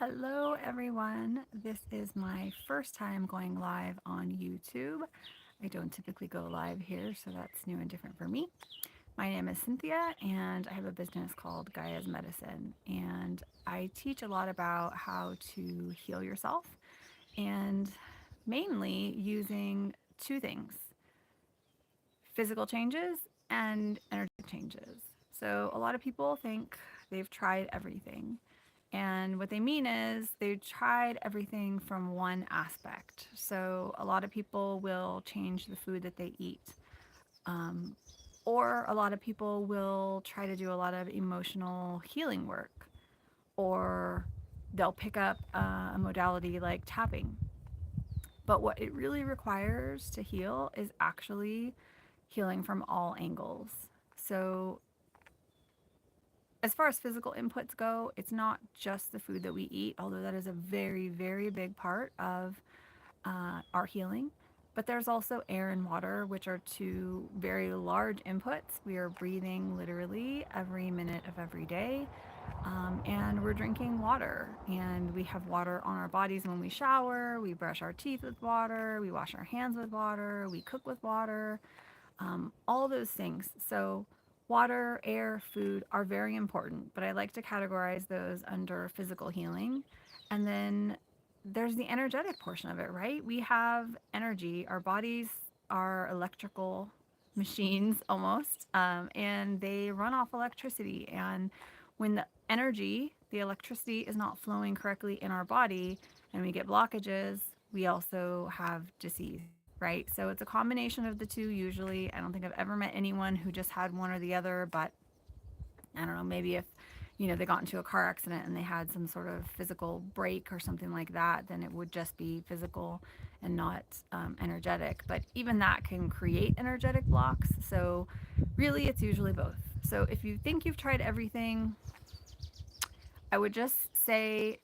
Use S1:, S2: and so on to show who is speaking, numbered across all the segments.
S1: Hello, everyone. This is my first time going live on YouTube. I don't typically go live here, so that's new and different for me. My name is Cynthia, and I have a business called Gaia's Medicine. And I teach a lot about how to heal yourself, and mainly using two things: physical changes and energetic changes. So, a lot of people think they've tried everything. And what they mean is they tried everything from one aspect. So a lot of people will change the food that they eat. Um, or a lot of people will try to do a lot of emotional healing work. Or they'll pick up a modality like tapping. But what it really requires to heal is actually healing from all angles. So as far as physical inputs go, it's not just the food that we eat, although that is a very, very big part of our healing. But there's also air and water, which are two very large inputs. We are breathing literally every minute of every day. And we're drinking water. And we have water on our bodies when we shower. We brush our teeth with water. We wash our hands with water. We cook with water, all those things. So, water, air, food are very important, but I like to categorize those under physical healing. And then there's the energetic portion of it, right? We have energy, our bodies are electrical machines almost, and they run off electricity. And when the energy, the electricity, is not flowing correctly in our body and we get blockages, we also have disease, right? So it's a combination of the two usually. I don't think I've ever met anyone who just had one or the other, but I don't know, maybe if they got into a car accident and they had some sort of physical break or something like that, then it would just be physical and not energetic. But even that can create energetic blocks. So really, it's usually both. So if you think you've tried everything, I would just say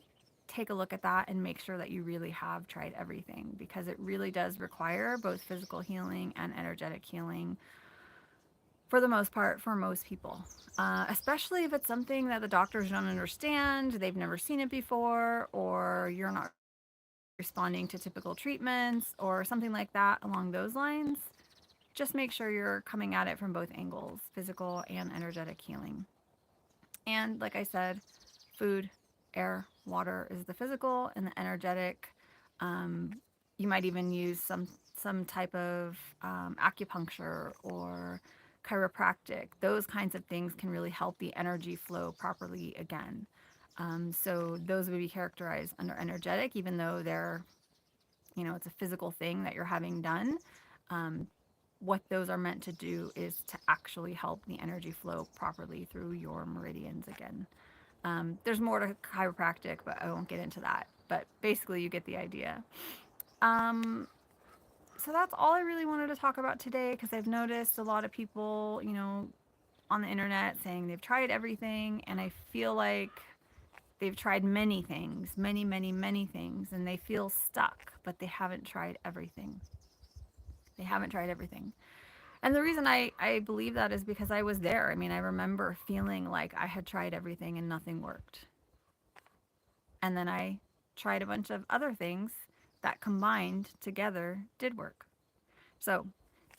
S1: take a look at that and make sure that you really have tried everything, because it really does require both physical healing and energetic healing for the most part for most people, especially if it's something that the doctors don't understand, they've never seen it before, or you're not responding to typical treatments or something like that along those lines. Just make sure you're coming at it from both angles, physical and energetic healing. And like I said, food, air, water is the physical, and the energetic. Um, you might even use some type of acupuncture or chiropractic. Those kinds of things can really help the energy flow properly again. So those would be characterized under energetic, even though it's a physical thing that you're having done. Um, what those are meant to do is to actually help the energy flow properly through your meridians again. There's more to chiropractic, but I won't get into that. But basically, you get the idea. Um, so that's all I really wanted to talk about today, because I've noticed a lot of people, on the internet saying they've tried everything, and I feel like they've tried many things, many, many, many things, and they feel stuck, but they haven't tried everything. They haven't tried everything. And the reason I believe that is because I was there. I mean, I remember feeling like I had tried everything and nothing worked. And then I tried a bunch of other things that combined together did work. So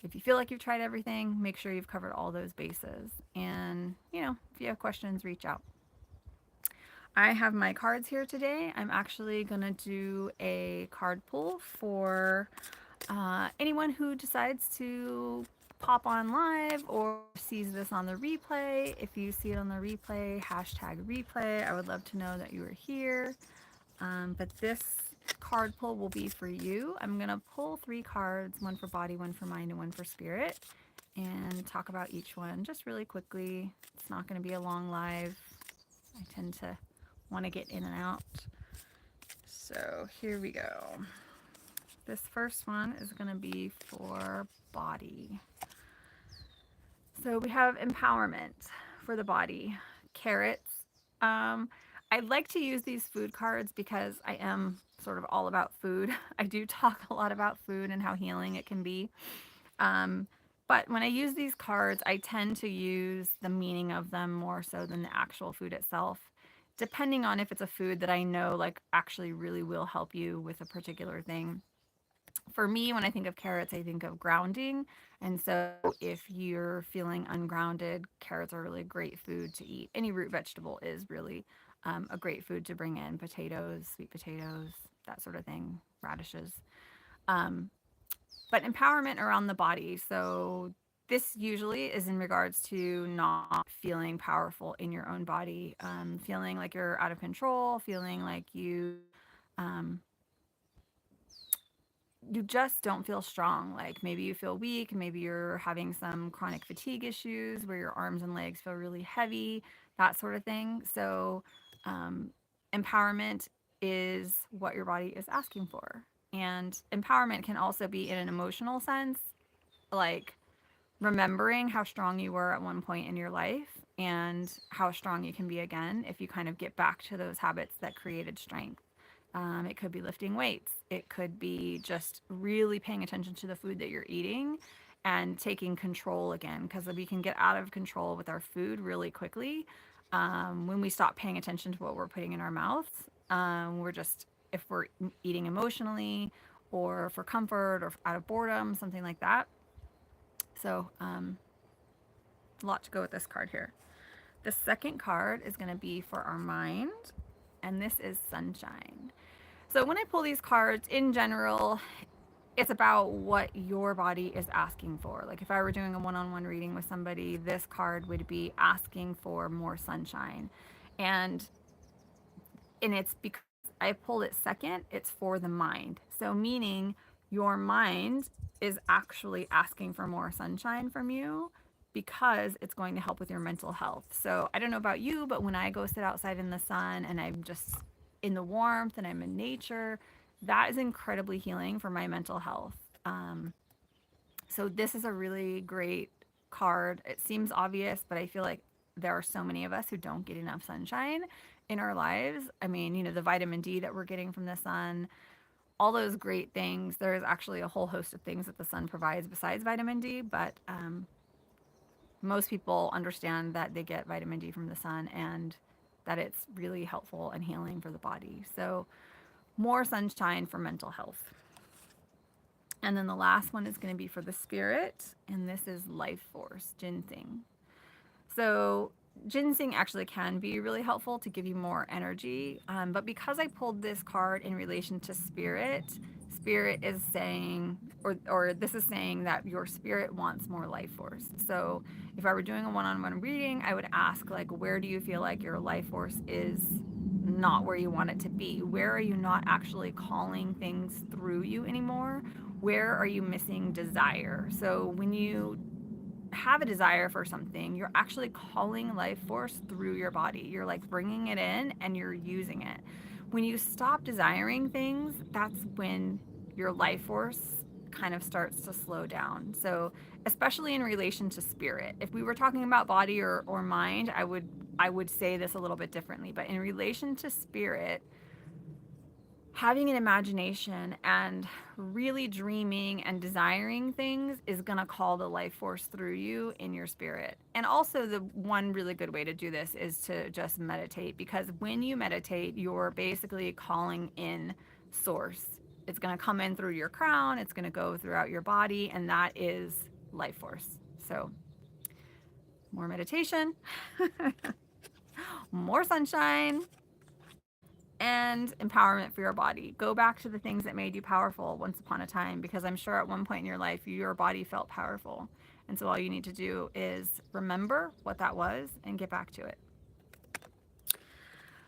S1: if you feel like you've tried everything, make sure you've covered all those bases. And, if you have questions, reach out. I have my cards here today. I'm actually going to do a card pull for anyone who decides to pop on live or sees this on the replay. If you see it on the replay, hashtag replay. I would love to know that you are here. But this card pull will be for you. I'm going to pull 3 cards, one for body, one for mind, and one for spirit, and talk about each one just really quickly. It's not going to be a long live. I tend to want to get in and out. So here we go. This first one is going to be for body. So we have empowerment for the body, carrots. Um, I like to use these food cards because I am sort of all about food. I do talk a lot about food and how healing it can be. Um, but when I use these cards, I tend to use the meaning of them more so than the actual food itself. depending on if it's a food that I know like actually really will help you with a particular thing. For me, when I think of carrots, I think of grounding. And so if you're feeling ungrounded, carrots are really great food to eat. Any root vegetable is really a great food to bring in. Potatoes, sweet potatoes, that sort of thing, radishes. Um, but empowerment around the body. So this usually is in regards to not feeling powerful in your own body, feeling like you're out of control, feeling like um, you just don't feel strong. Like maybe you feel weak, maybe you're having some chronic fatigue issues where your arms and legs feel really heavy, that sort of thing. So, um, empowerment is what your body is asking for. And empowerment can also be in an emotional sense, like remembering how strong you were at one point in your life and how strong you can be again if you kind of get back to those habits that created strength. It could be lifting weights. It could be just really paying attention to the food that you're eating and taking control again, because we can get out of control with our food really quickly when we stop paying attention to what we're putting in our mouths. We're just, if we're eating emotionally or for comfort or out of boredom, something like that. So, a lot to go with this card here. The second card is going to be for our mind, and this is sunshine. So when I pull these cards in general, it's about what your body is asking for. Like if I were doing a one-on-one reading with somebody, this card would be asking for more sunshine. And it's because I pulled it second, it's for the mind. So meaning your mind is actually asking for more sunshine from you because it's going to help with your mental health. So I don't know about you, but when I go sit outside in the sun and I'm just in the warmth and I'm in nature, that is incredibly healing for my mental health. So this is a really great card. It seems obvious, but I feel like there are so many of us who don't get enough sunshine in our lives. I mean, the vitamin D that we're getting from the sun, all those great things. There's actually a whole host of things that the sun provides besides vitamin D, but most people understand that they get vitamin D from the sun and that it's really helpful and healing for the body. So, more sunshine for mental health. And then the last one is going to be for the spirit, and this is life force, ginseng. So, ginseng actually can be really helpful to give you more energy. But because I pulled this card in relation to spirit, spirit is saying, or this is saying that your spirit wants more life force. So, if I were doing a one on one reading, I would ask, like, where do you feel like your life force is not where you want it to be? Where are you not actually calling things through you anymore? Where are you missing desire? So, when you have a desire for something, you're actually calling life force through your body. You're like bringing it in and you're using it. When you stop desiring things, that's when your life force kind of starts to slow down. So, especially in relation to spirit. If we were talking about body or mind, I would say this a little bit differently, but in relation to spirit, having an imagination and really dreaming and desiring things is going to call the life force through you in your spirit. And also, the one really good way to do this is to just meditate, because when you meditate, you're basically calling in source. It's going to come in through your crown, it's going to go throughout your body, and that is life force. So, more meditation, more sunshine, and empowerment for your body. Go back to the things that made you powerful once upon a time, because I'm sure at one point in your life, your body felt powerful. And so all you need to do is remember what that was and get back to it.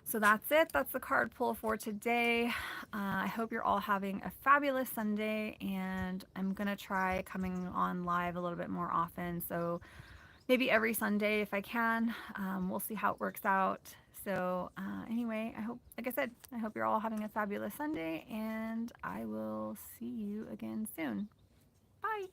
S1: So that's it. That's the card pull for today. I hope you're all having a fabulous Sunday, and I'm going to try coming on live a little bit more often. So maybe every Sunday if I can. We'll see how it works out. So, anyway, I hope, like I said, I hope you're all having a fabulous Sunday, and I will see you again soon. Bye.